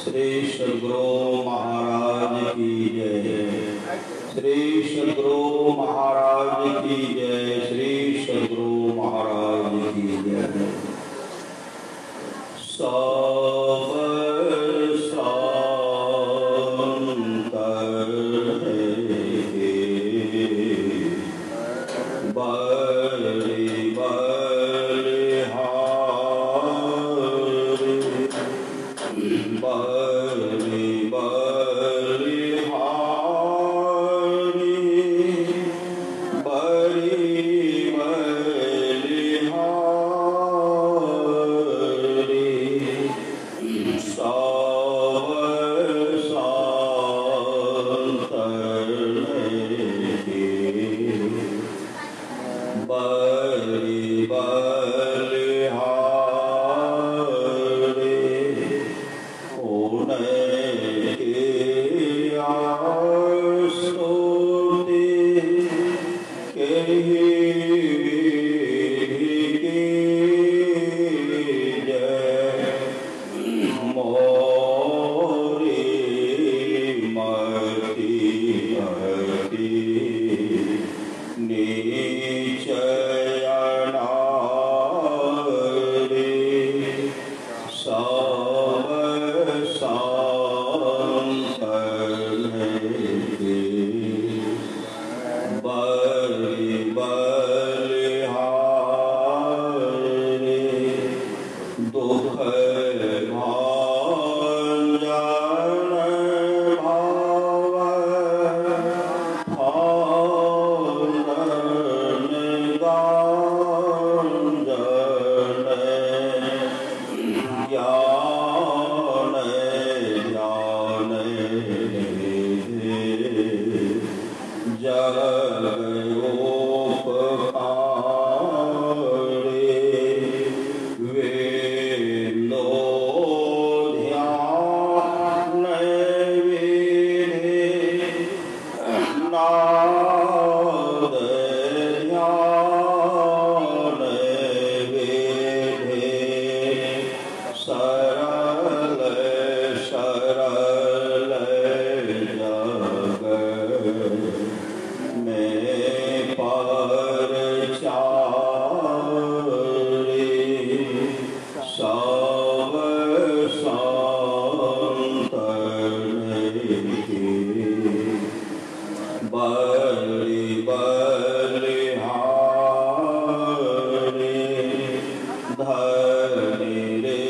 श्री सद्गुरु महाराज की जय। श्री सद्गुरु महाराज की जय। श्री सद्गुरु महाराज की जय। सब संत बलि बलिहारी बलि बलिहारी बलि बलिहारी सब संत बलि बलिहारी उनकी स्तुति कही की जय। मोरी मति अति नीच अनारी सब संत बलि बलिहारी दुख भांजन भाव फालन गांजन ज्ञान ज्ञान जगोपकारी वेदो ध्यान विधि नाद ध्यान विधि सरल सरल जग में परचारी सब संत बलि बलिहारी धनि रे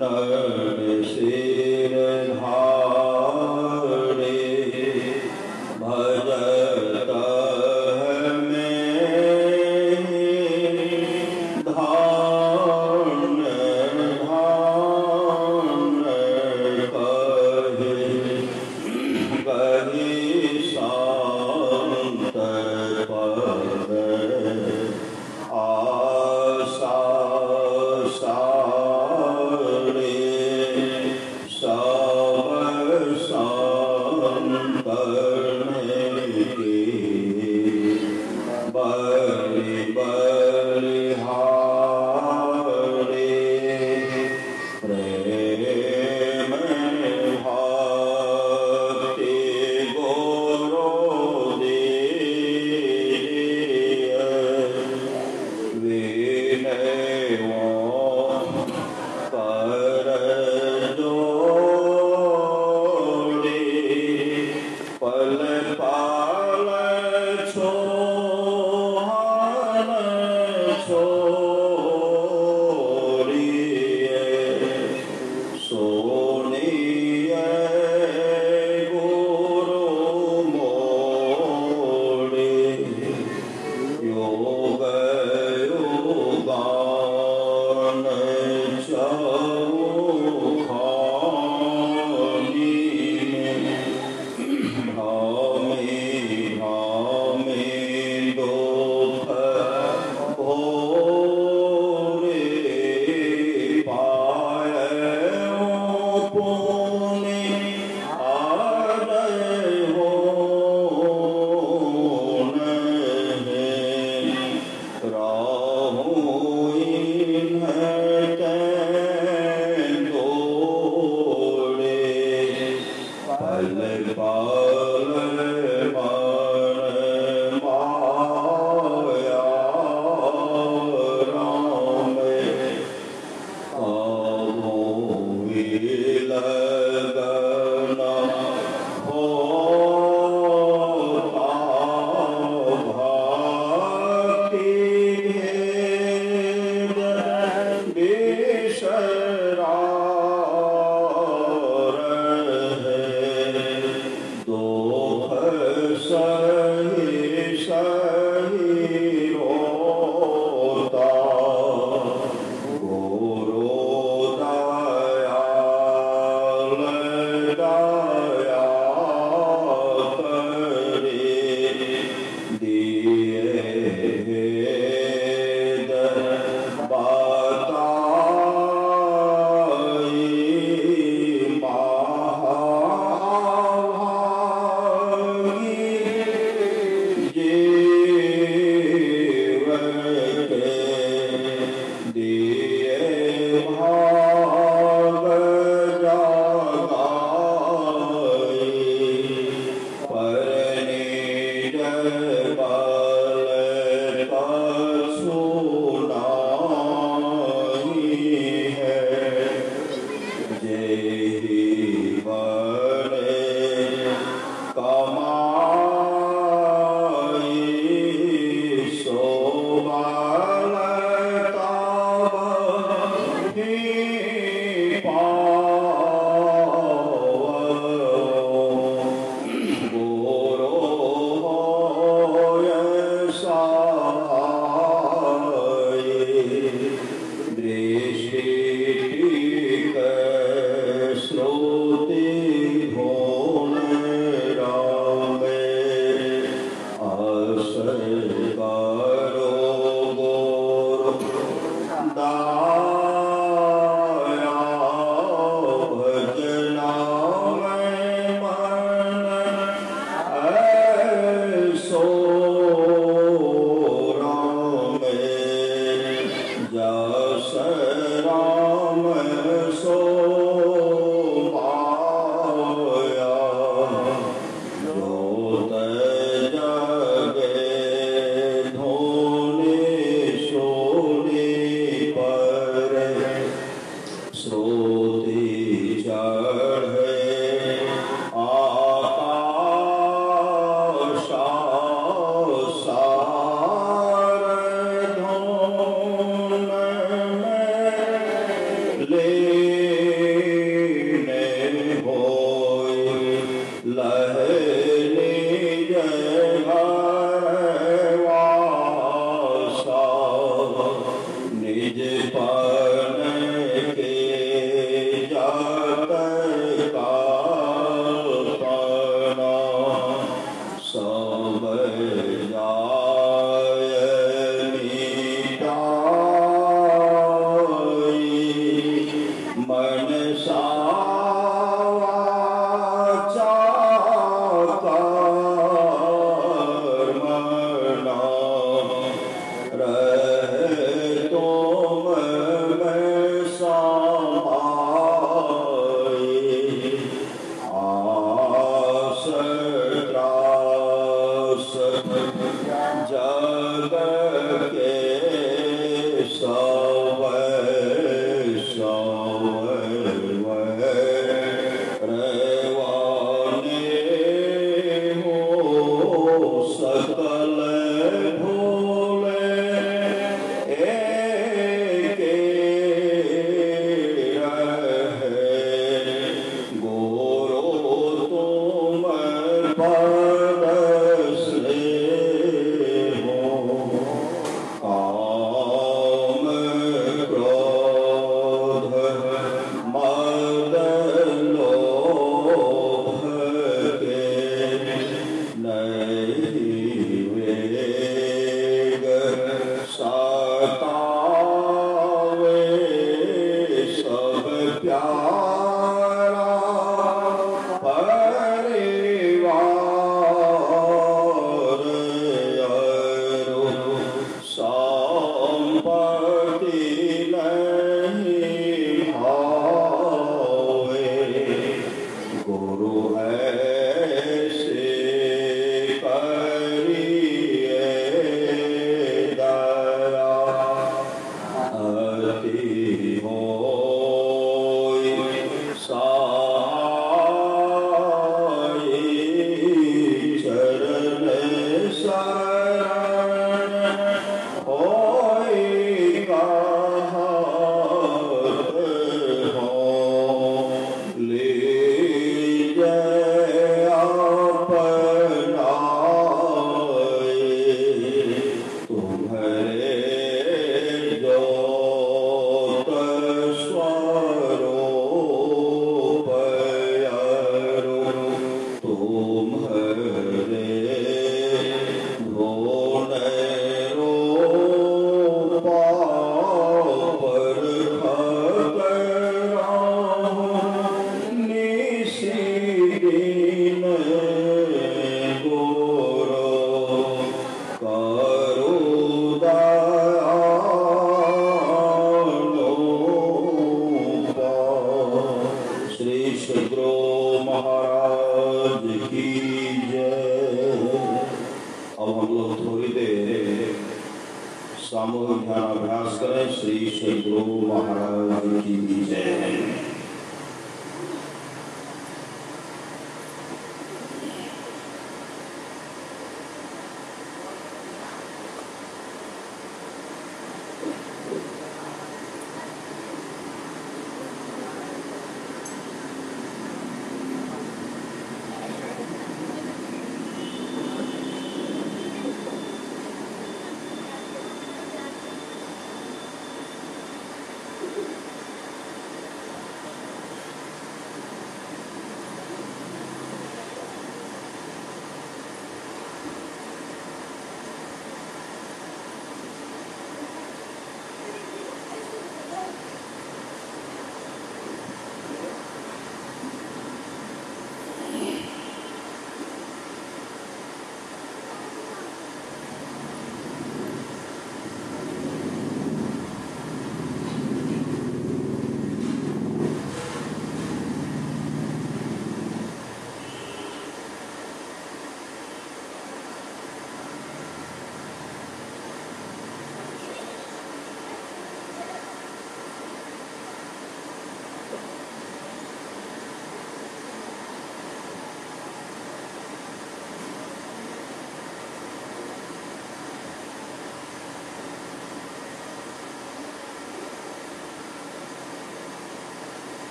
नर सिरधारे भजत पल पाल छोहान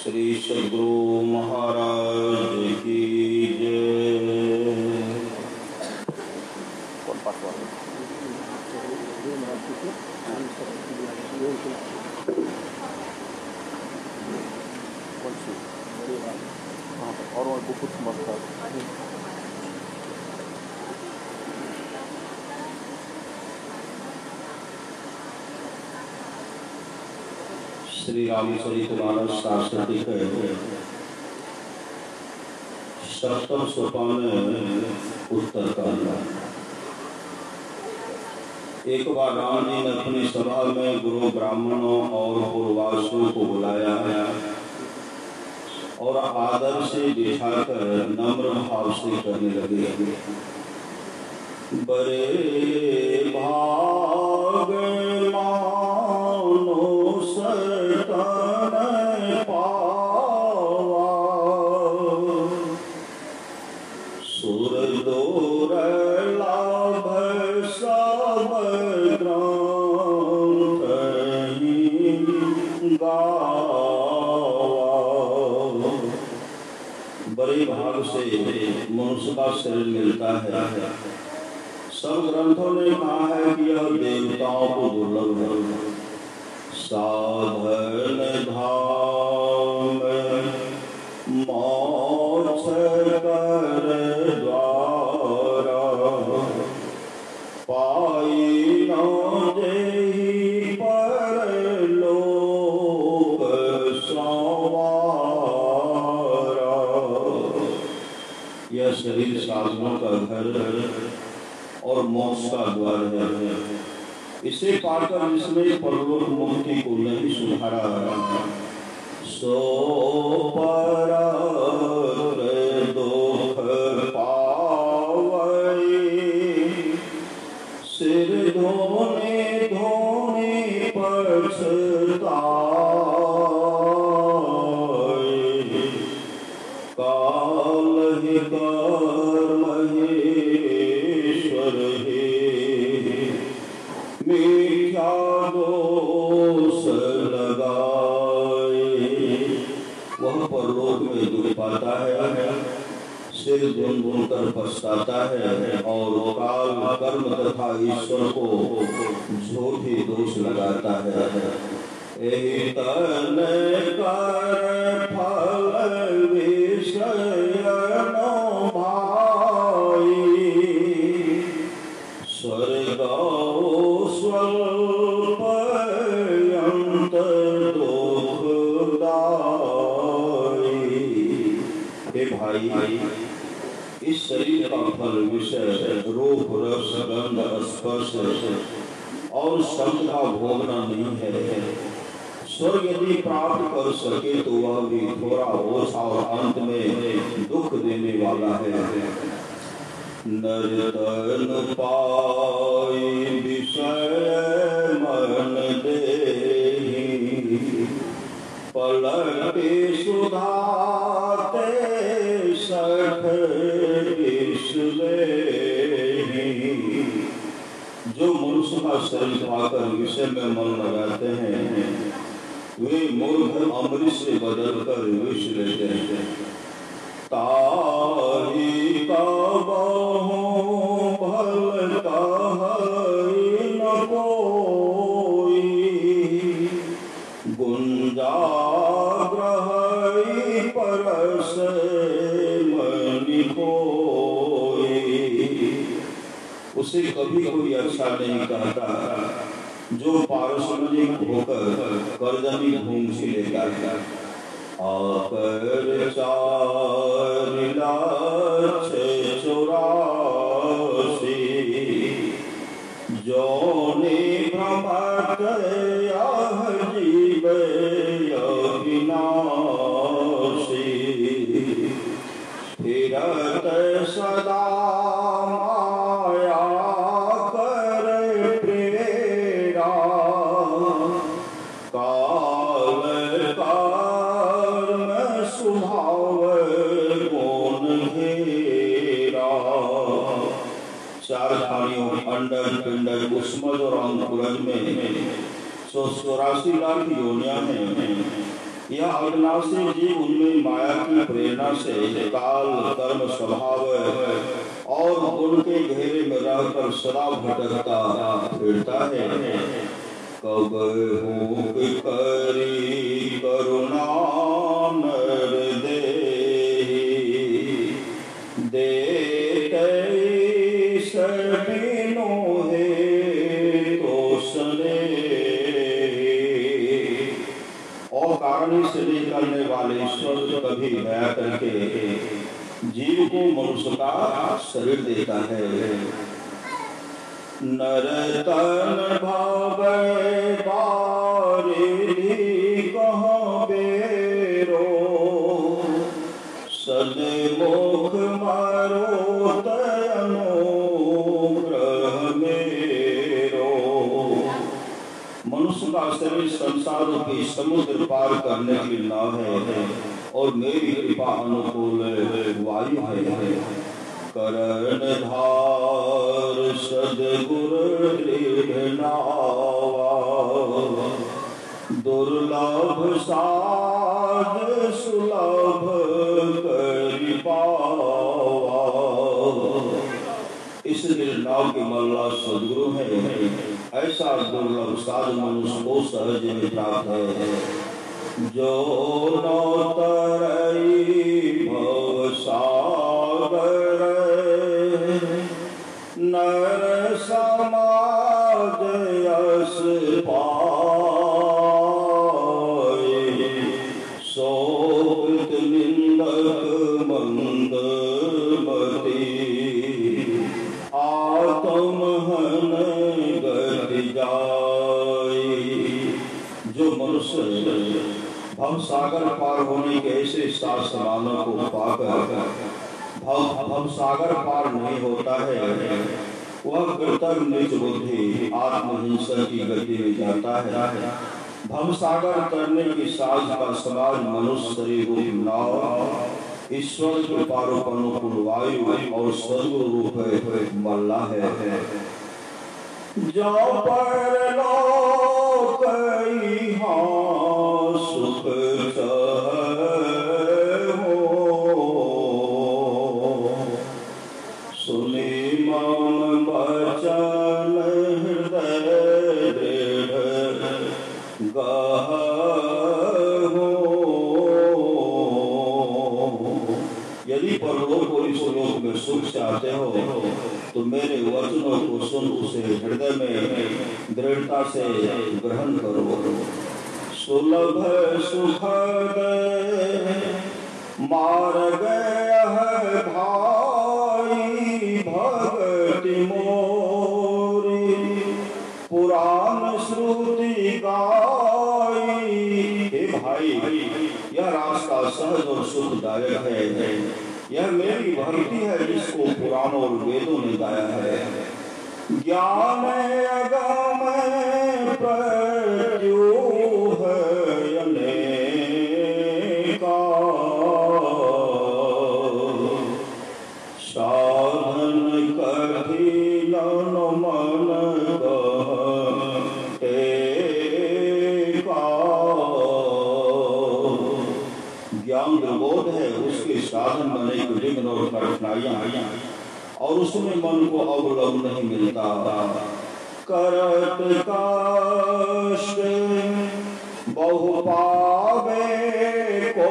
श्री सद्गुरु महाराज की जय। श्री रामचरितमानस शास्त्र के सप्तम सोपान उत्तरकांड। एक बार राम जी ने अपनी सभा में गुरु ब्राह्मणों और पूर्ववासियों को बुलाया और आदर से बिठाकर नम्र भाव से कहने लगे, बड़े भाग मानो सतन पावा, सुर दुर्लभ सब ग्रंथ गावा। बड़े भाग से मनुष्य का शरीर मिलता है। सब ग्रंथों ने कहा है कि यह देवताओं को दुर्लभ है। साधन धाम मोक्ष कर द्वारा, पाई न जेहि परलोक संवारा। यह शरीर साधनों का घर और मोक्ष का द्वार है। इसे पाकर जिसने परलोक मुक्ति को नहीं सुधारा, सो पर दुख पावई। सिर धोने धोने पछताई, काल ही कर महेश्वर मिथ्या दोष लगाए। वह परलोक में दुख पाता है, सिर धुन धुन कर पछताता है और काल कर्म तथा ईश्वर को झूठे दोष लगाता है। एहि तन कर फल विषय नो भाई, स्वर्ग स्वल्प अंत दुखदाई। हे भाई, इस शरीर का फल विषय रूप रस गंध स्पर्श और शब्द का भोगना नहीं है। स्वर्ग यदि प्राप्त कर सके तो वह भी थोड़ा ओछा और अंत में दुख देने वाला है। नर्तन पाई विषय मन देहि, पलटे सुधाते सठ लेहि। जो मनुष्य का शरीर पाकर विषय में मन लगाते हैं, वे मूर्ख अमृत से बदलकर विष लेते हैं। ताहि कबहु भल कहै न कोई, गुंजा ग्रहै परस मनि खोई। उसे कभी कोई अच्छा नहीं कहता जो पारस्परिक होकर करजनी घूम सी लेता है। आकर चार लाख 84 जोनि भ्रमत यह जीव अविनाशी, फिरत सदा माया कर प्रेरा, काल कर्म स्वभाव गुण घेरा। चार खानियों अंडर पिंडर उष्मज और अंकुरज में 184 लाख योनियां हैं। यह अविनाशी जीव उनमें माया की प्रेरणा से काल कर्म स्वभाव और गुण के घेरे में रहकर सदा भटकता फिरता है। कब हो करी करुणा नर देते सबिनो है तो सने। और कारण से निकलने वाले ईश्वर कभी दया करके जीव को मनुष्य का शरीर देता है। नर तन भावे बारिधि कहाँ बेरो सदमुख मारो तयनो ग्रह मेरो। मनुष्य का शरीर संसार रूपी समुद्र पार करने की नाव है और मेरी कृपा अनुकूल वायु है। करण धार सदगुरु दृढ़ नावा दुर्लभ साध सुलभ करि पावा। इस नाव के मल्ला सदगुरु है। ऐसा दुर्लभ साध मनुष्य को सहज में प्राप्त है। जो न तरई भव सागर नर समाज यश पाए सोत निंदक मंद मति आत्महन गति जाए। जो मनुष्य भव सागर पार होने के ऐसे सात समानों को पाकर भव सागर पार नहीं होता है, वह कृतज्ञ नीच बुद्धि आत्महिंसा की गति में जाता है। भव सागर तरने की साज का समाज मनुष्य शरीर रूप नाव ईश्वर के पारोपनुकूल वायु और सदगुरु रूप मल्ला है। जो परलोक सुख हो सुनी मम बचन हृदय दृढ़ गह हो। यदि परलोक और इस लोक में सुख चाहते हो तो मेरे वचनों को सुन उसे हृदय में दृढ़ता से ग्रहण करो। सुलभ सुखद मार्ग है भाई भक्ति मोरी पुराण श्रुति गाई। हे भाई, यह रास्ता सहज और सुखदायक है। यह मेरी भक्ति है जिसको पुराणों और वेदों ने गाया है। ज्ञान अगम प्रत्यूह अनेका साधन कठिन मन एका। ज्ञान प्रबोध है, उसके साधन बने विघ्न और कठिनाइयां और उसमें मन को अवलंब नहीं मिलता। करत कष्ट बहु पावे को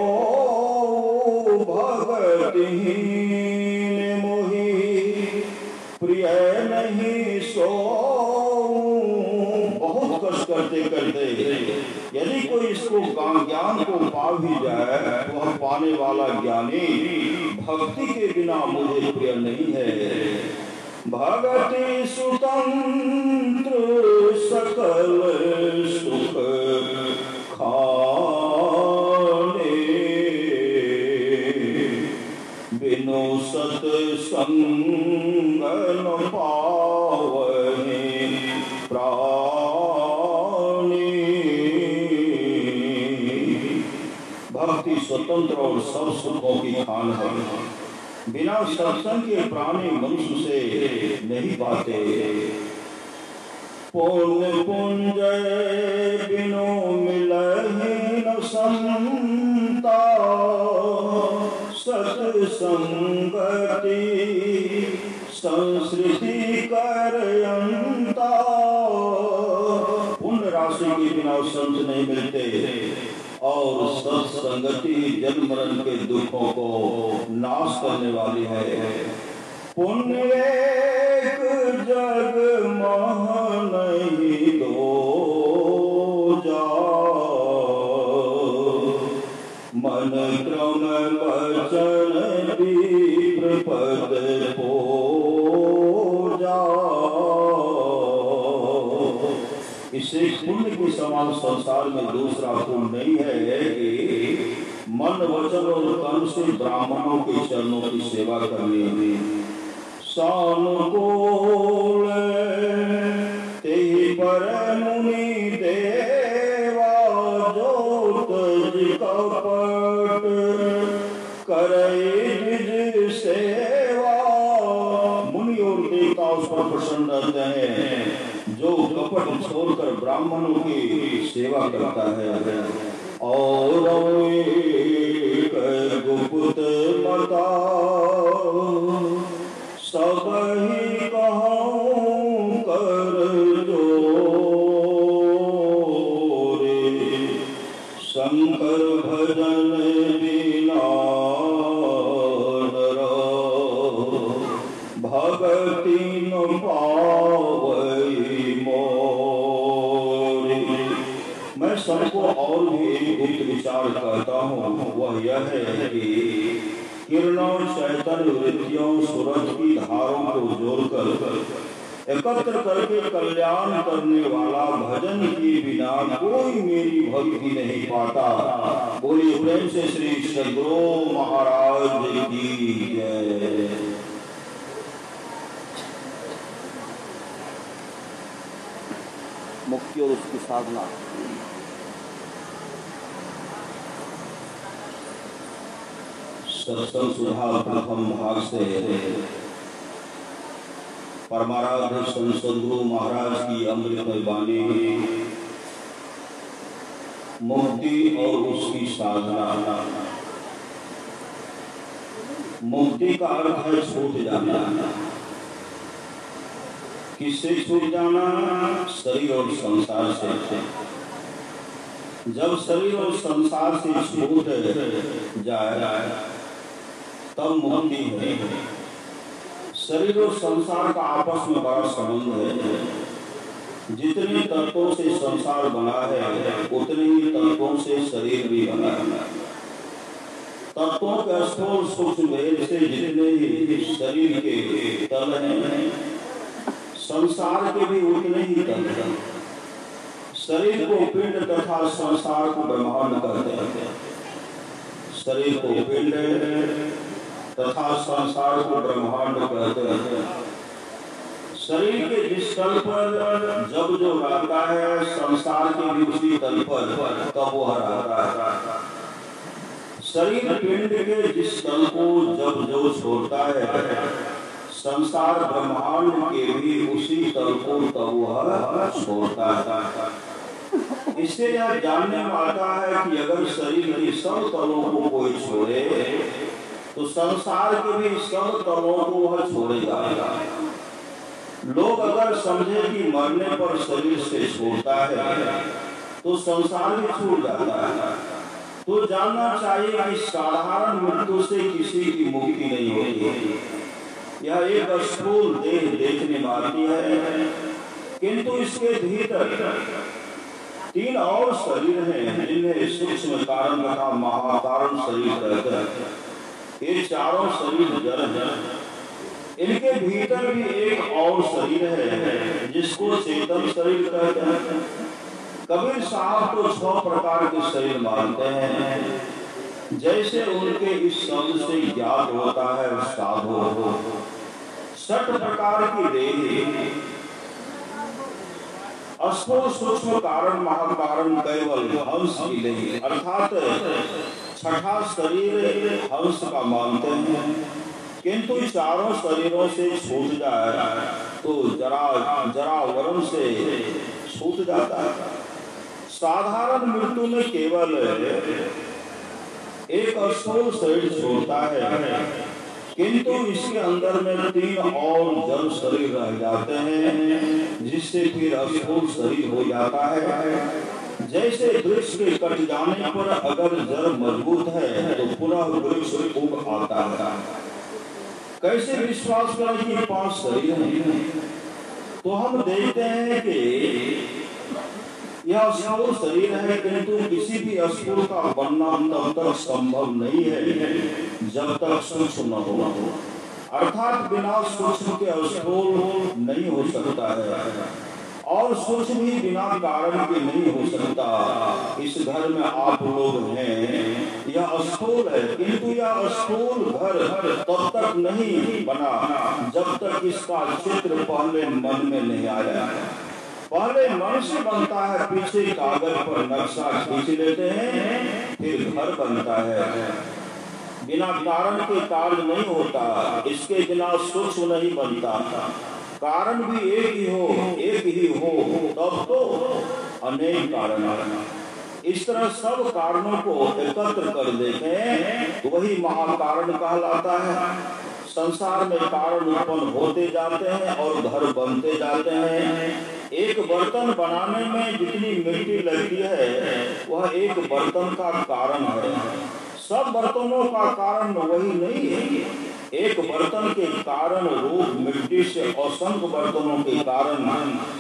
भगतिहीन मोहि प्रिय नहीं सो। बहुत कष्ट करते करते यदि कोई इसको ज्ञान को पा भी जाए तो वह पाने वाला ज्ञानी भक्ति के बिना मुझे प्रिय नहीं है। भगति स्वतंत्र सकल सुख खाने बिनु सत्संग न पावहि प्राणी। भक्ति स्वतंत्र और सब सुखों की खान है। बिना सत्संग के प्राणी मनुष्य से नहीं पाते। पुण्य पुंज बिनु मिलहि न समता सत्संगति संस्कृति करयंता। पुण्य राशि के बिना संत नहीं मिलते और सत्संगति जन्म मरण के दुखों को नाश करने वाली है। पुण्य एक जग मह नहीं दो जा, मन क्रम वचन विप्र पद पूजा। इससे पुण्य के समान संसार में दूसरा पुण्य नहीं है कि मन वचन और कर्म से ब्राह्मणों के चरणों की सेवा करनी। सानुकूल तेहि पर मुनि देवा, जो तज कपट करे निज सेवा। मुनि और देवता उस पर प्रसन्न रहते हैं जो कपट छोड़कर ब्राह्मणों की सेवा करता है। और गुप्त बता सब ही कहूँ कर जोरे, शंकर भजन बिना भगति न पावई मोरे। मैं सबको और भी एक गुप्त विचार करता हूँ, वह यह है कि किरणों चैतन्य वृत्तियों सूरज की धारों को जोड़कर एकत्र करके कल्याण करने वाला भजन के बिना कोई मेरी भक्ति नहीं पाता। बोलिए प्रेम से श्री सद्गुरु महाराज की जय। मुक्ति और उसकी साधना। सत्संग सुधा प्रथम भाग से परमाराध्य संत सद्गुरु महाराज की अमृतमय वाणी, मुक्ति और उसकी साधना। मुक्ति का अर्थ है छूट जाना। किससे छूट जाना? शरीर और संसार से। जब शरीर और संसार से छूट जाए तब मुक्ति है। शरीर और संसार का आपस में बड़ा संबंध है। जितने तत्वों से संसार बना है उतने ही तत्वों से शरीर भी बना है। तत्वों के स्थूल सूक्ष्म भेद से जितने ही शरीर के तल हैं, संसार के भी उतने ही तल हैं। शरीर को पिंड तथा संसार को ब्रह्मांड कहते हैं। शरीर को पिंड तथा संसार को ब्रह्मांड कहते हैं। शरीर के जिस तल पर जब जो रहता है, संसार के भी उसी तल पर तब वह रहता है। शरीर पिंड के जिस तल को जब जो छोड़ता है, संसार ब्रह्मांड के भी उसी तल को तब वह छोड़ता है। इससे यह जानने में आता है कि अगर शरीर के सब तलों को कोई छोड़े तो संसार के भी सब तलों को वह छोड़ेगा। लोग अगर समझे कि मरने पर शरीर से छूटता है तो संसार भी छूट जाता है, तो जानना चाहिए कि साधारण मृत्यु से किसी की मुक्ति नहीं होती। यह एक स्थूल देह देखने में आती है, किंतु इसके भीतर तीन और शरीर हैं जिन्हें सूक्ष्म कारण तथा महाकारण शरीर कहते हैं। ये चारों शरीर जड़ हैं। इनके भीतर भी एक और शरीर है जिसको चेतन शरीर कहते हैं। कबीर साहब तो 6 प्रकार के शरीर मानते हैं, जैसे उनके इस शब्द से ज्ञात होता है साधो। 6 प्रकार की देह, स्थूल सूक्ष्म कारण महाकारण केवल हंस की नहीं, अर्थात 6ठा शरीर हंस का मानते हैं। किंतु चारों शरीरों से छूट जाए तो जरा वरण से छूट जाता है। साधारण मृत्यु में केवल एक स्थूल शरीर छोड़ता है, किंतु इसके अंदर में 3 और जड़ शरीर रह जाते हैं, जिससे फिर स्थूल शरीर हो जाता है। जैसे वृक्ष के कट जाने पर अगर जड़ मजबूत है तो पुनः वृक्ष उग आता है। कैसे विश्वास करें कि 5 शरीर हैं? तो हम देखते हैं कि यह स्थूल शरीर है, किंतु किसी भी स्थूल का बनना तब तक संभव नहीं है जब तक सूक्ष्म न हो, अर्थात बिना सूक्ष्म के स्थूल नहीं हो सकता है, और सूक्ष्म भी बिना कारण के नहीं हो सकता। इस घर में आप लोग हैं, यह स्थूल है, किंतु यह स्थूल घर तब तक नहीं बना जब तक इसका चित्र पहले मन में नहीं आया। पहले मन से बनता है, पीछे कागज पर नक्शा खींच लेते हैं, फिर घर बनता है। बिना कारण के कार्य नहीं होता, इसके बिना सूक्ष्म नहीं बनता। कारण भी एक ही हो तब तो अनेक कारण। इस तरह सब कारणों को एकत्र कर देखें तो वही महाकारण कहलाता है। संसार में कारण उत्पन्न होते जाते हैं और घर बनते जाते हैं। एक बर्तन बनाने में जितनी मिट्टी लगती है वह एक बर्तन का कारण है। सब बर्तनों का कारण वही नहीं है। एक बर्तन के कारण रूप मिट्टी से असंख्य बर्तनों के कारण,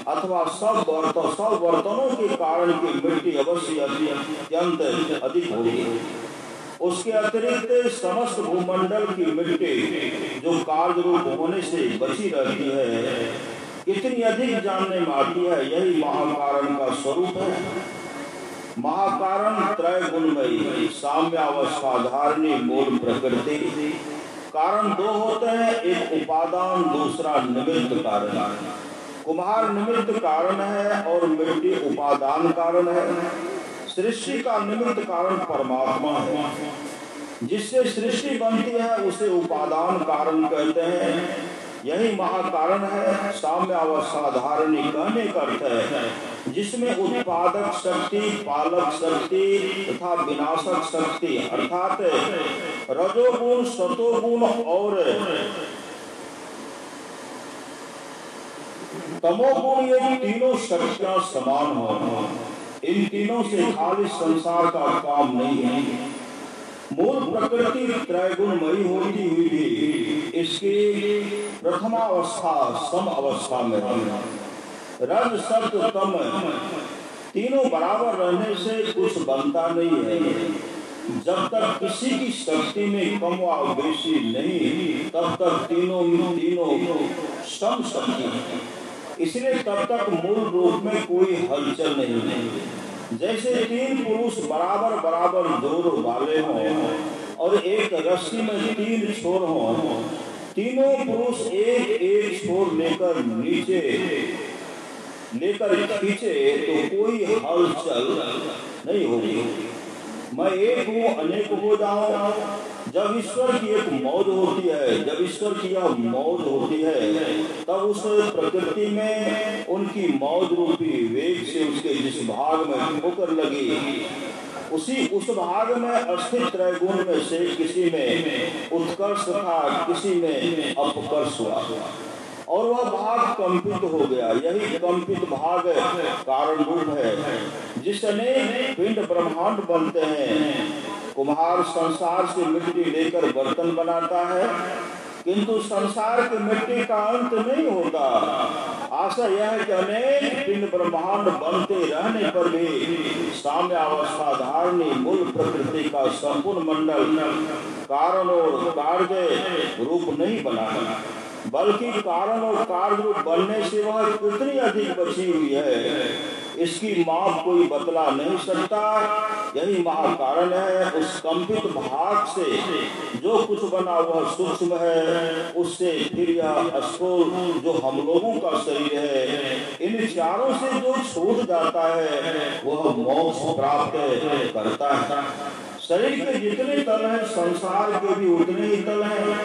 अथवा सब बर्तनों के कारण की मिट्टी अवश्य अत्यंत अधिक होगी। उसके अतिरिक्त समस्त भूमंडल की मिट्टी जो कार्य रूप होने से बची रहती है, कितनी अधिक जानने में आती है। यही महाकारण का स्वरूप है। महाकारण त्रय गुणमयी, साम्यावस्था धारणी, मूल प्रकृति। कारण 2 होते हैं, एक उपादान, दूसरा निमित्त कारण। कुम्हार निमित्त कारण है और मिट्टी उपादान कारण है। सृष्टि का निमित्त कारण परमात्मा है। जिससे सृष्टि बनती है उसे उपादान कारण कहते हैं। यही महाकारण है। साम्यावस्था धारणी कहने का अर्थ है जिसमें उत्पादक शक्ति, पालक शक्ति तथा विनाशक शक्ति, अर्थात रजोगुण, सतोगुण और तमोगुण, ये तीनों शक्तियां समान हो। इन तीनों से खाली संसार का काम नहीं है। मूल प्रकृति त्रैगुणमयी होती हुई भी इसकी प्रथमावस्था सम अवस्था में है। रज सत्व तम तीनों बराबर रहने से कुछ बनता नहीं है। जब तक किसी की शक्ति में कम व बेशी नहीं, तब तक तीनों सम शक्ति है। इसलिए तब तक मूल रूप में कोई हलचल नहीं है। जैसे 3 पुरुष बराबर जोर वाले हों और एक रस्सी में 3 छोर हों, तीनों पुरुष एक छोर लेकर नीचे खींचे तो कोई हलचल नहीं होगी। मैं एक हूँ, अनेक हो जाऊं। जब ईश्वर की एक मौज होती है, जब ईश्वर की यह मौज होती है, तब उस प्रकृति में उनकी मौज रूपी वेग से उसके जिस भाग में ठोकर लगी, उस भाग में अस्थित त्रैगुण में से किसी में उत्कर्ष था, किसी में अपकर्ष हुआ और वह भाग कंपित हो गया। यही कंपित भाग कारण रूप है जिसने पिंड ब्रह्मांड बनते हैं। कुम्हार संसार से मिट्टी लेकर बर्तन बनाता है, किंतु संसार की मिट्टी का अंत नहीं होता। आशा यह है कि अनेक पिंड ब्रह्मांड बनते रहने पर भी साम्यावस्था धारणी मूल प्रकृति का संपूर्ण मंडल कारण और कार्य रूप नहीं बना, बल्कि कारण और कार्य रूप बनने से वह कितनी अधिक बची हुई है इसकी माप कोई बतला नहीं सकता। यही महाकारण है। उस कंपित भाग से जो कुछ बना वह सूक्ष्म है, उससे फिर यह स्थूल जो हम लोगों का शरीर है, इन चारों से जो छूट जाता है वह मोक्ष प्राप्त करता है। शरीर के जितने तल हैं संसार के भी उतने ही तल हैं।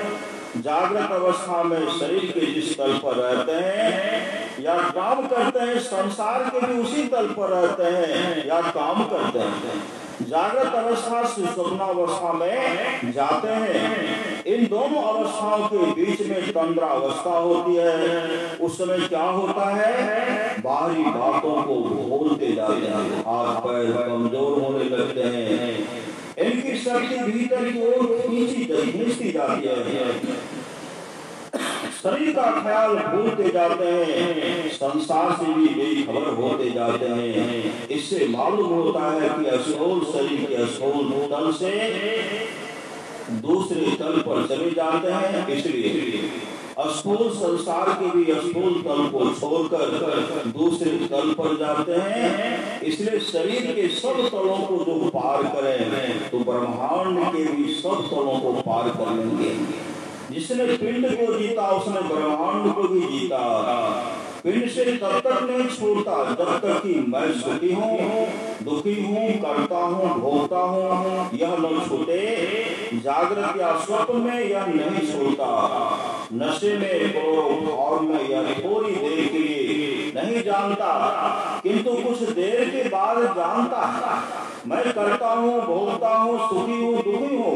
जागृत अवस्था में शरीर के जिस तल पर रहते हैं या काम करते हैं, संसार के भी उसी तल पर रहते हैं या काम करते हैं। जागृत अवस्था से स्वप्नावस्था में जाते हैं। इन दोनों अवस्थाओं के बीच में तंद्रा अवस्था होती है। उस समय क्या होता है, बाहरी बातों को भूलते जाते हैं, हाथ पैर कमजोर होने लगते हैं, इनकी शक्ति भीतर की ओर खींचती जाती है, शरीर का ख्याल भूलते जाते हैं, संसार से भी बेखबर होते जाते हैं। इससे मालूम होता है कि अस्थूल शरीर के अस्थूल तल से दूसरे तल पर चले जाते हैं। इसलिए अस्थूल संसार के भी अस्थूल तल को छोड़कर दूसरे तल पर जाते हैं। इसलिए शरीर के सब तलों को जो पार करें तो ब्रह्मांड के भी सब तलों को पार कर लेंगे। जिसने पिंड को जीता उसने ब्रह्मांड को भी जीता। पिंड से तब तक नहीं छूटता जब तक कि मैं सुखी हूँ, दुखी हूँ, करता हूँ, भोगता हूँ, यह न छूटे। जागृत या स्वप्न में यह नहीं छूटता। नशे में, क्लोरोफॉर्म में यह थोड़ी देर के लिए नहीं जानता, किंतु कुछ देर के बाद जानता है मैं करता हूँ, भोगता हूँ, सुखी हूँ, दुखी हूँ।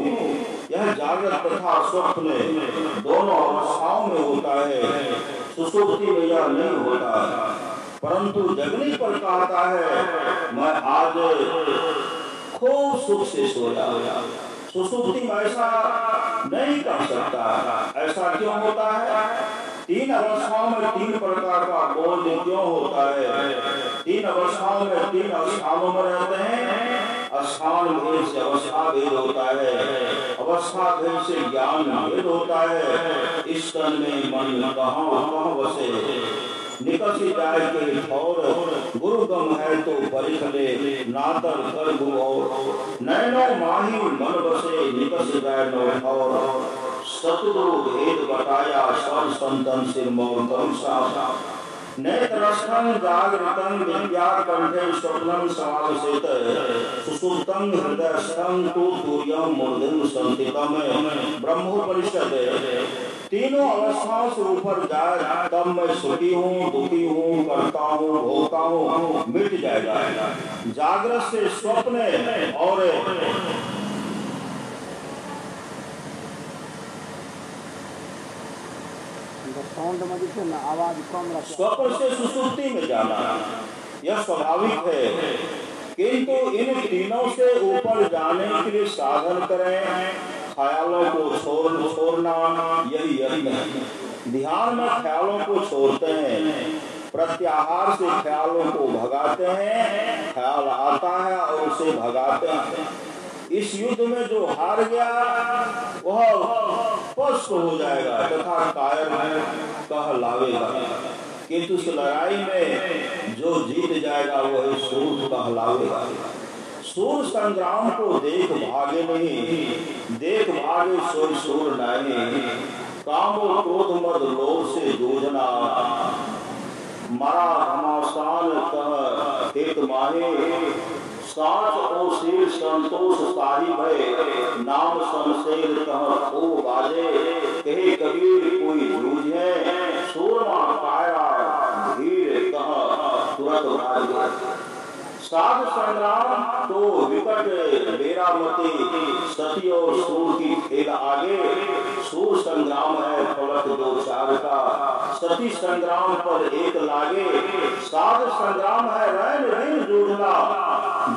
यह जागृत तथा स्वप्न दोनों अवस्थाओं में होता है। सुसुप्ति में यह नहीं होता, परंतु जगने पर कहता है मैं आज खूब सुख से सोया। सुसुप्ति में ऐसा नहीं कर सकता। ऐसा क्यों होता है? तीन अवस्थाओं में तीन प्रकार का बोध क्यों होता है? तीन अवस्थाओं में तीन अवस्थाओं में रहते हैं। स्थान भेद से अवस्था भेद होता है, अवस्था भेद से ज्ञान भेद होता है। इस तन में मन कहाँ बसे, निकल से जाए के ठौर, गुरु गम है तो परिख ले, नातर कर गुरु और नैनो माही मन बसे, निकल से जाए नो ठौर। सतगुरु भेद बताया सब संतन सिर मोर कम नेत्रस्थं जागृतं विद्याकंठे स्वप्नं समावेशित सुसुप्तं हृदयस्थं तु तुर्यं मूर्धं संस्थितम्। ब्रह्मोपनिषद। तीनों अवस्थाओं से ऊपर जाए तब मैं सुखी हूँ, दुखी हूँ, करता हूँ, भोगता हूँ, मिट जाएगा। जागृत से स्वप्न और आवाज कम रखें। स्वप्न से सुसुप्ति में जाना यह स्वाभाविक है, किंतु इन तीनों से ऊपर जाने के लिए साधन करें। ख्यालों को छोड़ना यही यज्ञ है। ध्यान में ख्यालों को छोड़ते हैं, प्रत्याहार से ख्यालों को भगाते हैं। ख्याल आता है और उसे भगाते हैं। इस युद्ध में जो हार गया वह पस्त हो जाएगा तथा कायर कहलावेगा, किंतु इस लड़ाई में जो जीत जाएगा वह सूर कहलावेगा। सूर संग्राम को देख भागे नहीं, देख भागे सोई सूर नहीं। कामो क्रोध मद लोभ से जूझना, मरा घमासान कह हेत माहे। साच ओ शीर संतोष साही भय, नाम शमशेर कह ओ बाजे। कहे कबीर कोई जूझे, सूरमा काया धीर कह तुरंत भागे। साध संग्राम तो विकट बेरामती, सती और सूर की खेल आगे। सूर संग्राम है फलक दो चार का, सती संग्राम पर एक लागे। साध संग्राम है रैन ऋण जूझना,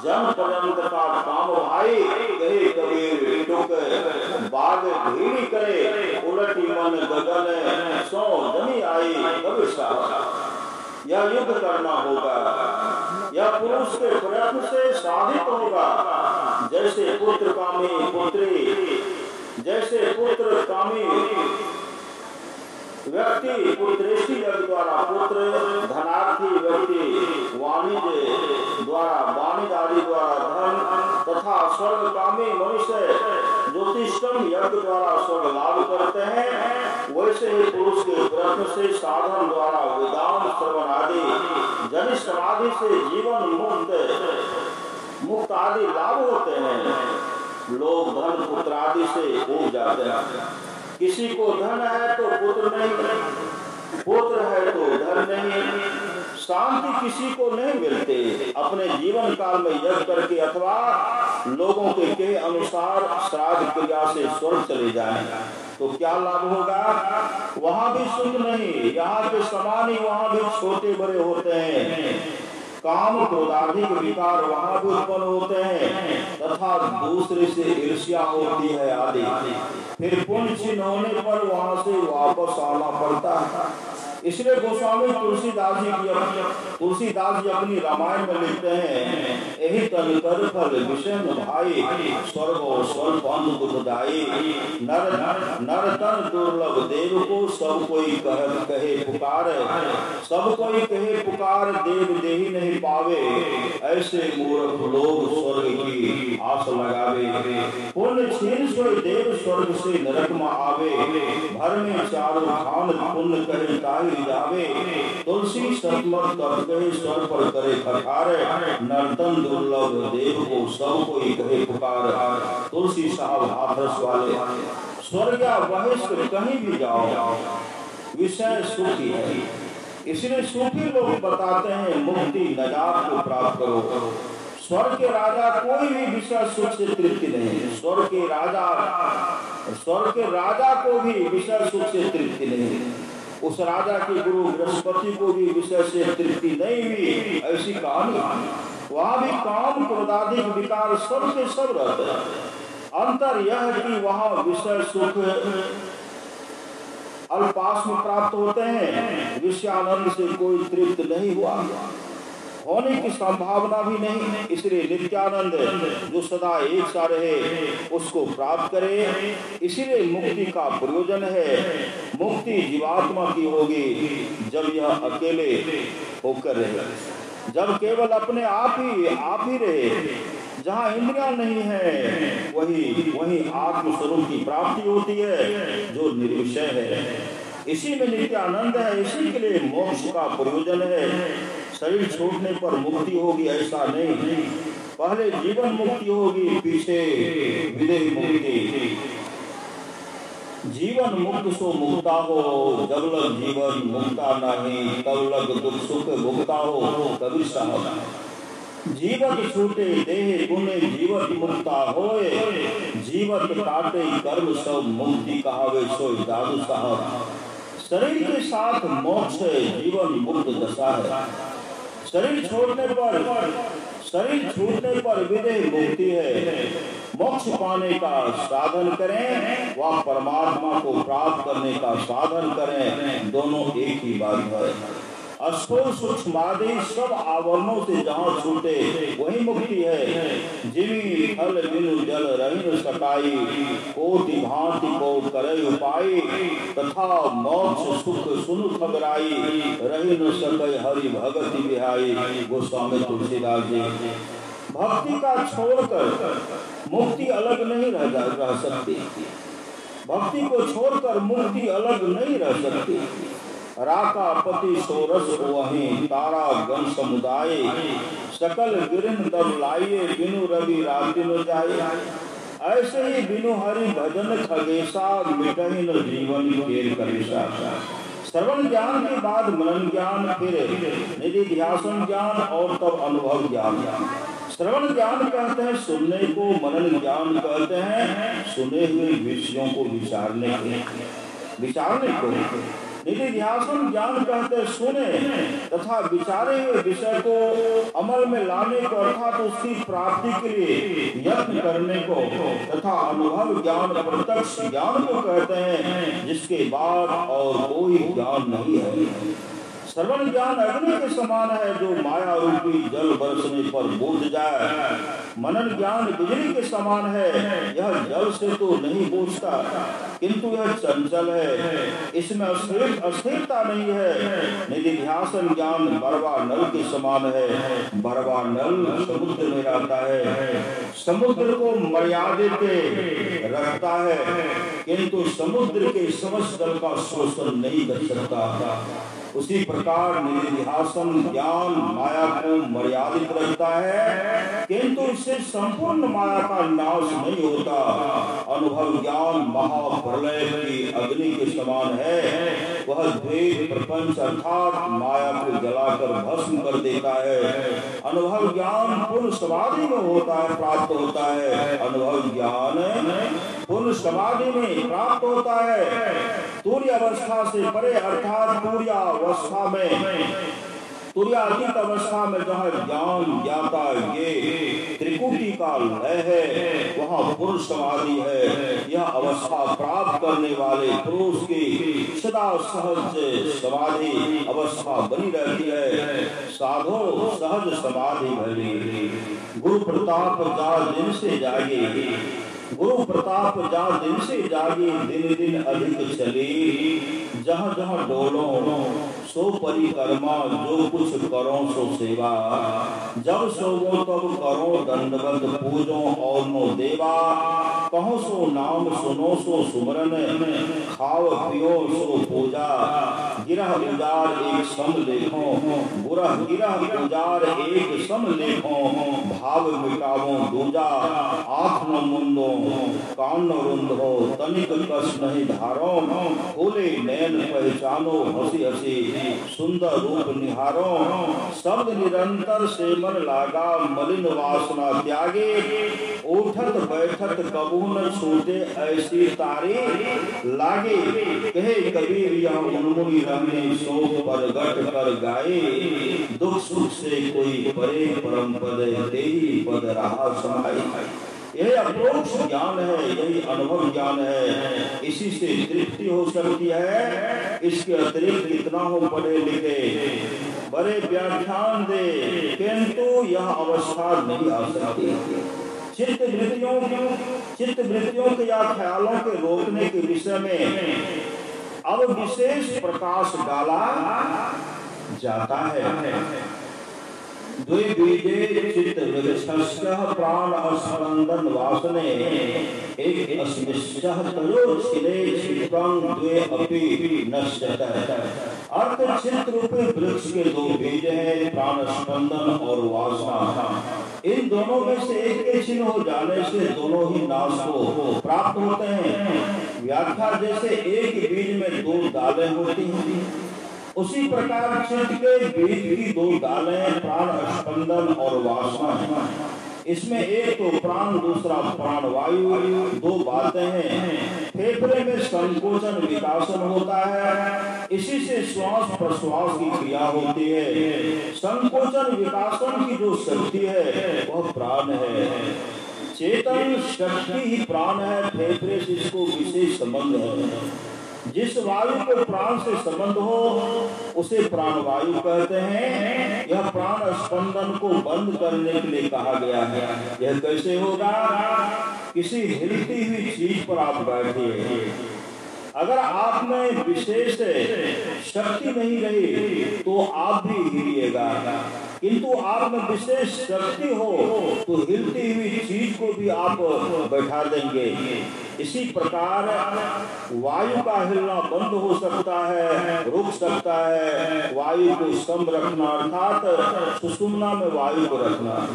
जन पर्यंत का काम भाई। कहे कबीर टुक बाग भीड़ी करे, उलटी मन गगन सो जमी आई भविष्य। यह युद्ध करना होगा, यह पुरुष के प्रयत्न से साधित होगा। जैसे पुत्र कामी पुत्री, जैसे पुत्र कामी व्यक्ति पुत्रेष्टि यज्ञ द्वारा पुत्र, धनार्थी व्यक्ति वाणिज्य द्वारा वाणिज्य आदि द्वारा धन, तथा स्वर्ग कामी मनुष्य ज्योतिषम यज्ञ द्वारा स्वर्ग लाभ करते हैं। वैसे ही पुरुष के प्रयत्न से साधन द्वारा वेदांत श्रवण आदि, जन समाधि से जीवन मुक्त आदि लाभ होते हैं। लोग धन पुत्र आदि से उब जाते हैं, किसी को धन है तो पुत्र नहीं, पुत्र है तो धन नहीं, शांति किसी को नहीं मिलते। अपने जीवन काल में यज्ञ करके अथवा लोगों के अनुसार श्राद्ध क्रिया से स्वर्ग चले जाएं तो क्या लाभ होगा? वहां भी सुख नहीं, यहाँ के समान ही वहां भी छोटे बड़े होते हैं। काम क्रोधाधिक विकार वहां भी उत्पन्न होते हैं तथा दूसरे से ईर्ष्या होती है आदि। फिर पुण्य क्षीण होने पर वहां से वापस आना पड़ता है। इसलिए गोस्वामी तुलसीदास जी अपनी रामायण में लिखते हैं, यही तन कर फल विषम भाई, स्वर्ग और स्वर्ग अंत दुखदाई, नर तन दुर्लभ देव को सब कोई कहे पुकार, सब कोई कहे पुकार देव देही नहीं पावे, ऐसे मूर्ख लोग स्वर्ग की आस लगावे। पुण्य क्षीण सोई देव स्वर्ग से नरक में आवे, भर में चारों खान पुण्य कहे ताहि जावे, तुलसी सतमत तब कहे स्वर पर करे फरकार, नर्तन दुर्लभ देव को सब कोई कहे पुकार। तुलसी साहब हाथरस वाले, स्वर्ग या बहिष्ठ कहीं भी जाओ विषय सुखी है। इसलिए सूफी लोग बताते हैं मुक्ति नजात को प्राप्त करो। स्वर्ग के राजा कोई भी विषय सुख से तृप्ति नहीं, स्वर्ग के राजा को भी विषय सुख से तृप्ति नहीं, उस राजा के गुरु बृहस्पति को भी विषय से तृप्ति नहीं हुई, ऐसी कहानी। वहां भी काम क्रोधाधिक विकार सब के सब रहते हैं। अंतर यह है कि वहां विषय सुख अल्पास में प्राप्त होते हैं, विषयानंद से कोई तृप्त नहीं हुआ, होने की संभावना भी नहीं। इसलिए नित्यानंद जो सदा एक सा रहे उसको प्राप्त करे। इसीलिए मुक्ति का प्रयोजन है। मुक्ति जीवात्मा की होगी जब यह अकेले होकर रहे, जब केवल अपने आप ही रहे। जहाँ इंद्रियां नहीं है वही आत्म स्वरूप की प्राप्ति होती है जो निर्विषय है। इसी में नित्यानंद है, इसी के लिए मोक्ष का प्रयोजन है। शरीर छोड़ने पर मुक्ति होगी ऐसा नहीं, पहले जीवन मुक्ति होगी, पीछे विदेह मुक्ति। जीवन मुक्त सो मुक्ता हो, जब लग जीवन मुक्ता नहीं, तब लग दुख सुख मुक्ता हो। कबीर साहब, जीवत छूटे देह गुणे जीवत मुक्ता होए, जीवत काटे कर्म सब मुक्ति कहावे सोई दादू साहब। शरीर के साथ मोक्ष जीवन मुक्त दशा है। शरीर छूटने पर विदेह मुक्ति है। मोक्ष पाने का साधन करें व परमात्मा को प्राप्त करने का साधन करें, दोनों एक ही बात है। स्थूल सूक्ष्म आदि सब आवरणों से जहाँ छूटे वही मुक्ति है। जिमी फल बिनु जल रहिन सकाई, कोटि भांति को करे उपाय, तथा मोक्ष सुख सुनु खबराई, रहि न सकै हरि भगति बिहाई। गोस्वामी तुलसीदास जी। भक्ति का छोड़कर मुक्ति अलग नहीं रह सकती, भक्ति को छोड़कर मुक्ति अलग नहीं रह सकती। राका पति सोरस वही तारा गण समुदाय, सकल गिरन तब लाइए बिनु रवि राति न जाए। ऐसे ही बिनु हरि भजन खगेशा, मिटहि न जीवन खेल कलेशा। श्रवण ज्ञान के बाद मनन ज्ञान, फिर निधि ध्यासन ज्ञान और तब अनुभव ज्ञान। श्रवण ज्ञान कहते हैं सुनने को, मनन ज्ञान कहते हैं सुने हुए विषयों को विचारने को। निधि ध्यासन ज्ञान कहते हैं सुने तथा विचारे हुए विषय को अमल में लाने को, अर्थात उसकी प्राप्ति के लिए यत्न करने को, तथा अनुभव ज्ञान प्रत्यक्ष ज्ञान को कहते हैं जिसके बाद और कोई ज्ञान नहीं है। श्रवण ज्ञान अग्नि के समान है जो माया रूपी जल बरसने पर बूझ जाए। मनन ज्ञान बिजली के समान है, यह जल से तो नहीं बूझता किंतु यह चंचल है, इसमें अस्थिरता नहीं है। निधि ध्यासन ज्ञान बरवा नल के समान है, बरवा नल समुद्र में रहता है, समुद्र को मर्यादित रखता है किंतु समुद्र के समस्त जल का शोषण नहीं कर सकता। उसी प्रकार निधिध्यासन ज्ञान माया को मर्यादित रखता है, किंतु इससे संपूर्ण माया का नाश नहीं होता। अनुभव ज्ञान महाप्रलय की अग्नि के समान है, वह द्वैत प्रपंच अर्थात माया को जलाकर भस्म कर देता है। अनुभव ज्ञान पूर्ण समाधि में होता है, प्राप्त होता है। अनुभव ज्ञान पूर्ण समाधि में प्राप्त होता है, तुर्य अवस्था से परे अर्थात तुर्यावस्था में, तुर्यातीत अवस्था में जहाँ ज्ञान ज्ञाता ये त्रिकुटी का लय है, वहाँ पूर्ण समाधि है। यह अवस्था प्राप्त करने वाले पुरुष की सदा सहज समाधि अवस्था बनी रहती है। साधो सहज समाधि भली, गुरु प्रताप जा दिन से जागे, गुरु प्रताप जा दिन से जागे, दिन दिन अधिक चली, जहाँ जहाँ डोलो सो परिक्रमा, जो कुछ करो सो सेवा, जब सोवो तब करो दंडवत पूजो और नो देवा, कहो सो नाम सुनो सो सुमरन, खाओ पियो सो पूजा, गिरह गुजार एक सम देखो, गुरह गिरह गुजार एक सम देखो, भाव मिटावो दूजा, आँख न मुंदो कान न रुंधो, तनिक कस नहीं धारो, खोले नैन पहचानो हंसी हंसी, सुंदर रूप निहारो, शब्द निरंतर से मन लागा, मलिन वासना त्यागे, उठत बैठत कबू न छूटे ऐसी तारी लागे, कहे कबीर यह मुनमुनि रहने शोक पर गट कर गाए, दुख सुख से कोई परे परम पद तेरी पद रहा समाई। यही अप्रोक्ष ज्ञान है, यही अनुभव ज्ञान है, इसी से तृप्ति हो सकती है। इसके अतिरिक्त कितना हो पढ़े लिखे, बड़े व्याख्यान दे, किंतु यह अवस्था नहीं आ सकती। चित्त वृत्तियों के या ख्यालों के रोकने के विषय में अब विशेष प्रकाश डाला जाता है। द्विबीजे चित्त वृक्षस्य प्राण स्पंदन वासने, एक अस्मिश्चः तयो छिले क्षिप्रं द्वे अपि नश्यतः। अर्थ चित्त रूपी वृक्ष के दो बीज हैं, प्राण स्पंदन और वासना। इन दोनों में से एक के छिन्न हो जाने से दोनों ही नाश को प्राप्त होते हैं। व्याख्या जैसे एक बीज में दो दालें होती हैं, उसी प्रकार चित्त के बीज की दो दालें प्राण स्पंदन और वासना है। इसमें एक तो प्राण, दूसरा प्राण वायु, दो बातें हैं। फेफड़े में संकोचन विकासन होता है, इसी से श्वास प्रश्वास की क्रिया होती है। संकोचन विकासन की जो शक्ति है वह प्राण है। चेतन शक्ति ही प्राण है, फेफड़े से इसको विशेष संबंध है। जिस वायु को प्राण से संबंध हो उसे प्राण वायु कहते हैं। यह प्राण स्पंदन को बंद करने के लिए कहा गया है। यह कैसे होगा? किसी हिलती हुई चीज पर आप बैठे, अगर आप में विशेष शक्ति नहीं रही तो आप भी हिलिएगा, किंतु आप में विशेष शक्ति हो तो हिलती हुई चीज को भी आप बैठा देंगे। इसी प्रकार वायु का हिलना बंद हो सकता है, रुक सकता है। वायु को सम रखना अर्थात सुषुम्ना में वायु को रखना।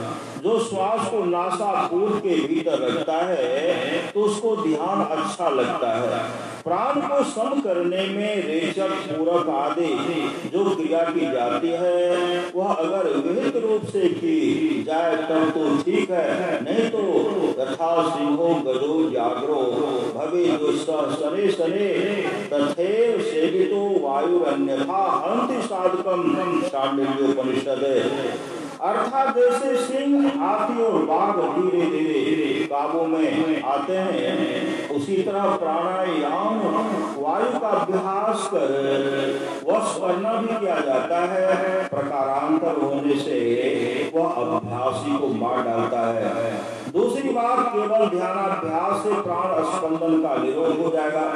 जो श्वास को नासापुर के भीतर रखता है तो उसको ध्यान अच्छा लगता है। प्राण को सम करने में रेचक, पूरक आदि जो क्रिया की जाती है वह अगर विहित रूप से की जाए तब तो ठीक है, नहीं तो तथा सिंहो गजो जागरो भवे दुष्टः सने सने तथैव सेवितो वायुरन्यथा हन्ति साधकं शाण्डिल्योपनिषद। अर्थात जैसे सिंह, हाथी और बाघ धीरे धीरे काबू में आते हैं, उसी तरह प्राणायाम वायु का अभ्यास कर वश करना भी किया जाता है। प्रकारांतर होने से वह अभ्यासी को मार डालता है। दूसरी बात, केवल ध्यानाभ्यास से प्राण स्पंदन का निरोध हो जाएगा।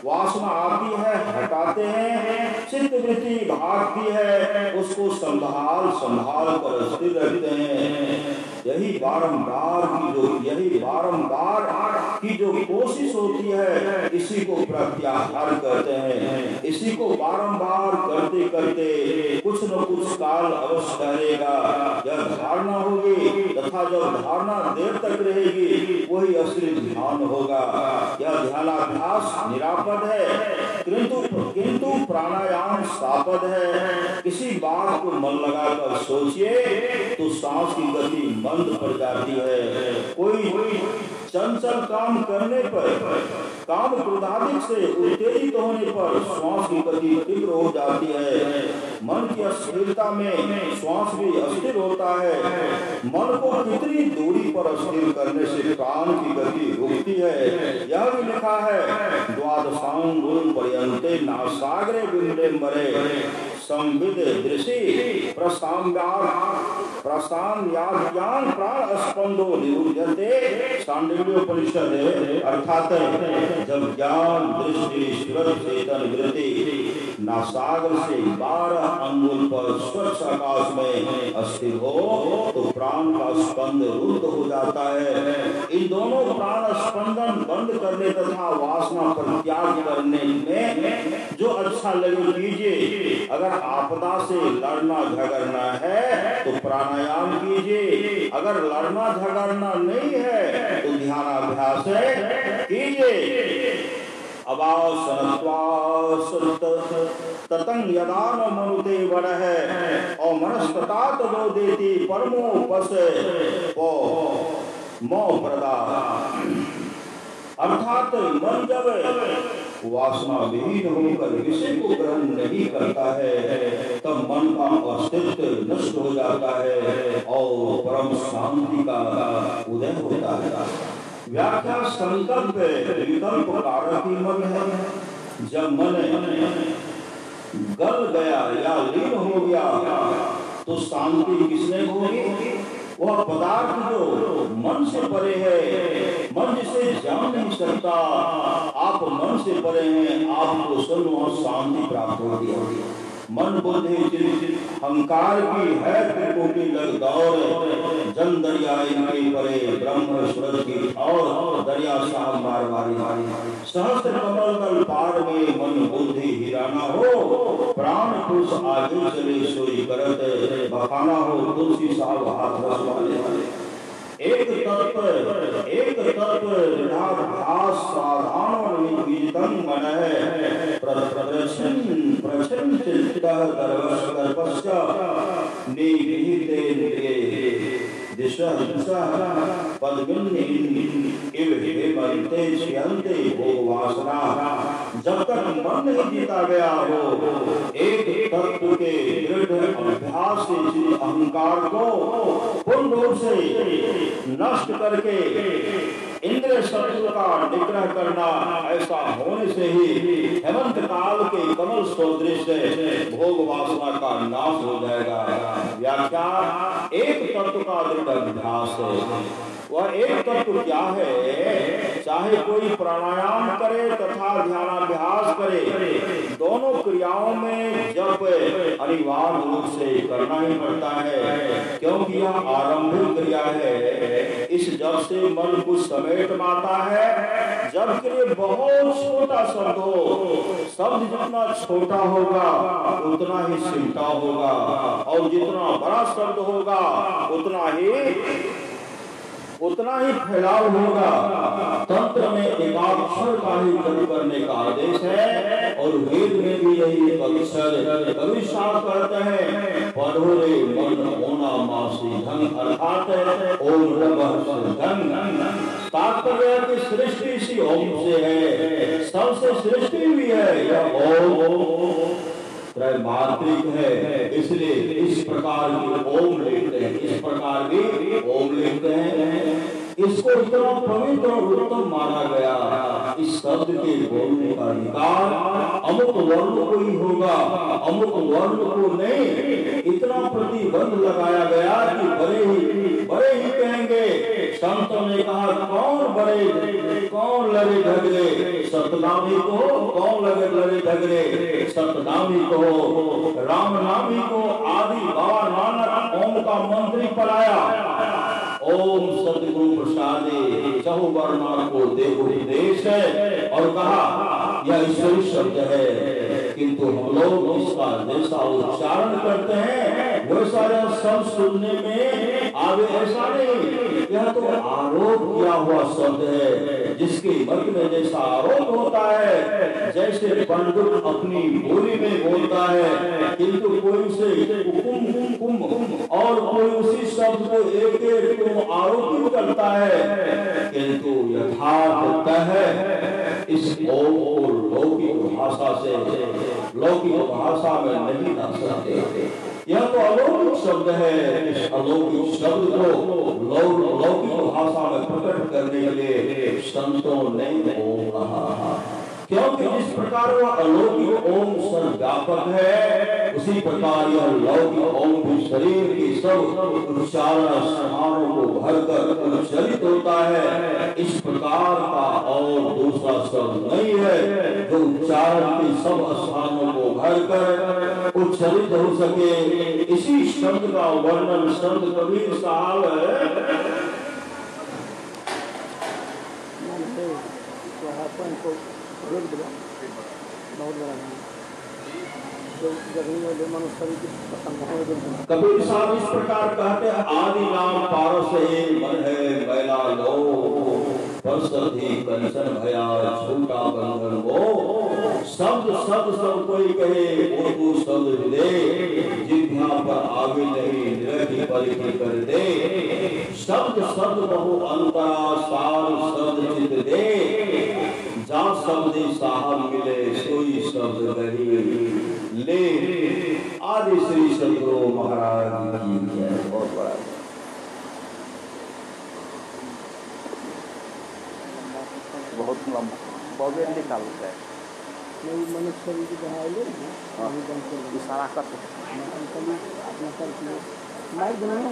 वासना आती है, हटाते हैं। चित्त वृत्ति भागती है, उसको संभाल कर स्थिर रखते हैं। यही बारंबार की जो कोशिश होती है, इसी को प्रत्याहार कहते हैं। इसी को बारंबार करते करते कुछ न कुछ काल अवश्य ठहरेगा, यह धारणा होगी, तथा जब धारणा देर तक रहेगी वही असली ध्यान होगा। यह ध्यानाभ्यास निरापद है, किंतु प्राणायाम सापद है। किसी बात को मन लगाकर सोचिए तो सांस की गति मंद पड़ जाती है। कोई चंचल काम करने पर, काम क्रोधाधिक से उत्तेजित होने पर श्वास की गति तीव्र हो जाती है। मन की अस्थिरता में श्वास भी अस्थिर होता है। मन को कितनी दूरी पर अस्थिर करने से प्राण की गति रुकती है, यह भी लिखा है। द्वादशांगुल पर्यन्ते नासाग्रे बिंदे मरे संविद दृषि प्रसाम्याज्ञान प्राण स्पंदो निरुध्यते। सांडिल्योपनिषद अर्थात जब ज्ञान दृष्टि श्रद्ध चेतन वृत्ति नासागर से 12 अंगुल पर स्वच्छ आकाश में अस्थिर हो तो प्राण का स्पंद रुद्ध हो जाता है। इन दोनों प्राण स्पंदन बंद करने तथा वासना पर त्याग करने में जो अच्छा लगे कीजिए। अगर आपदा से लड़ना झगड़ना है तो प्राणायाम कीजिए, अगर लड़ना झगड़ना नहीं है तो ध्यानाभ्यास कीजिए। ततंग यदा न मनुते वरह और मनस्तात दो देती परमो पस पो मो प्रदा। अर्थात मन जब वासना विहीन होकर विषय को ग्रहण नहीं करता है तब मन का अस्तित्व नष्ट हो जाता है और परम शांति का उदय होता है। व्याख्या संकल्प विकल्प कारक ही मन है। जब मन गल गया या लीन हो गया तो शांति किसने होगी? वह पदार्थ जो मन से परे है, मन जिसे जान नहीं सकता, आप मन से परे हैं, आपको सर्व शांति प्राप्त होगी। मन बुद्धि चित्त अहंकार की है त्रिकोटि लग दौड़, जन दरिया इनके परे ब्रह्म सूरज की और दरिया साहब मारवारी। सहस्त्र कमल तल पार में मन बुद्धि हिराना हो, प्राण पुरुष आगे चले सोई करत बखाना हो, तुलसी साहब हाथ रसवाले। एक तत्व दृढ़ाभ्यास साधारण विदितं मनः प्रच्छन्न चित्तः दर्पश्च निगृहीतेन्द्रिये दिशः पद्मिनी इव हेमन्ते श्यन्ते भोग वासना। जब तक मन नहीं जीता गया हो एक तत्व के दृढ़ अभ्यास से अहंकार को पूर्ण रूप से नष्ट करके इंद्रिय शत्रु का निग्रह करना, ऐसा होने से ही हेमंत काल के कमल सदृश भोग वासना का नाश हो जाएगा। व्याख्या एक तत्व का दृढ़ अभ्यास है। वह एक तत्व क्या है? चाहे कोई प्राणायाम करे तथा ध्यानाभ्यास करे, दोनों क्रियाओं में जप अनिवार्य रूप से करना ही पड़ता है, क्योंकि यह आरंभिक क्रिया है। इस जप से मन कुछ समेट पाता है। जब के लिए बहुत छोटा शब्द हो, शब्द जितना छोटा होगा उतना ही सिमटा होगा, और जितना बड़ा शब्द होगा उतना ही फैलाव होगा। तंत्र में एकाक्षर का ही जप करने का आदेश है, और वेद में भी यही अक्षर। कवि साहब कहते हैं पढ़ो रे मन होना मासी धन, अर्थात ओम नमः धन। तात्पर्य की सृष्टि इसी ओम से है, सबसे सृष्टि भी है। यह ओम त्रैमात्रिक है, इसलिए इस प्रकार की ओम लिखते हैं, इस प्रकार की ओम लिखते हैं। इसको इतना पवित्र और उत्तम माना गया। इस शब्द के बोलने का अधिकार अमुक वर्ण को ही होगा, अमुक वर्ण को नहीं। इतना प्रतिबंध लगाया गया कि बड़े ही कहेंगे। संतों ने कहा कौन लड़े झगड़े सतनामी को, कौन लड़े झगड़े सतनामी को। राम नामी को आदि बाबा नानक ओम का मंत्री पढ़ाया, ओम सतगुरु प्रसादे चहु वर्णा को दे उपदेश है, और कहा यह ईश्वरी शब्द है, किंतु हम लोग इसका जैसा उच्चारण करते हैं वैसा शब्द सुनने में आगे ऐसा नहीं। यह तो आरोप किया हुआ शब्द है, जिसके मत में जैसा आरोप होता है, जैसे पंडित अपनी बोली में बोलता है, किंतु कोई उसे कुम और कोई उसी शब्द को एक आरोपित करता है, किंतु यथार्थ है इस ओम को लौकिक भाषा से लौकिक भाषा में नहीं ला सकते। यह तो अलौकिक शब्द है। इस अलौकिक शब्द को लौकिक भाषा में प्रकट करने के लिए संतों ने ओम कहा, क्योंकि जिस प्रकार वह अलौकिक ओम सर्वव्यापक है, उसी प्रकार यह लौकिक ओम भी शरीर के सब उच्चारण स्थानों को भरकर उच्चरित होता है। इस प्रकार का और दूसरा शब्द नहीं है जो उच्चारण के सब स्थानों को भरकर उच्चरित हो सके। इसी शब्द का वर्णन संत कबीर साहब कबीर साहब इस प्रकार कहते हैं, आदि नाम पारस मन है मैला लो, परसधि कंचन भया छोटा बंधन वो। शब्द शब्द सब कोई कहे वो शब्द दे, जिभ्या पर आगे नहीं निरखी परिधि कर दे। शब्द शब्द बहु अंतरा सार शब्द चित दे, जहाँ शब्द साहब मिले सोई शब्द गही ले। आदि श्री सदगुरु महाराज की जय। बहुत बड़ा बहुत लंबा बहुत निकाल होता है। मनुष्य की बहाइले इशारा करते अपना कर माइक बनाना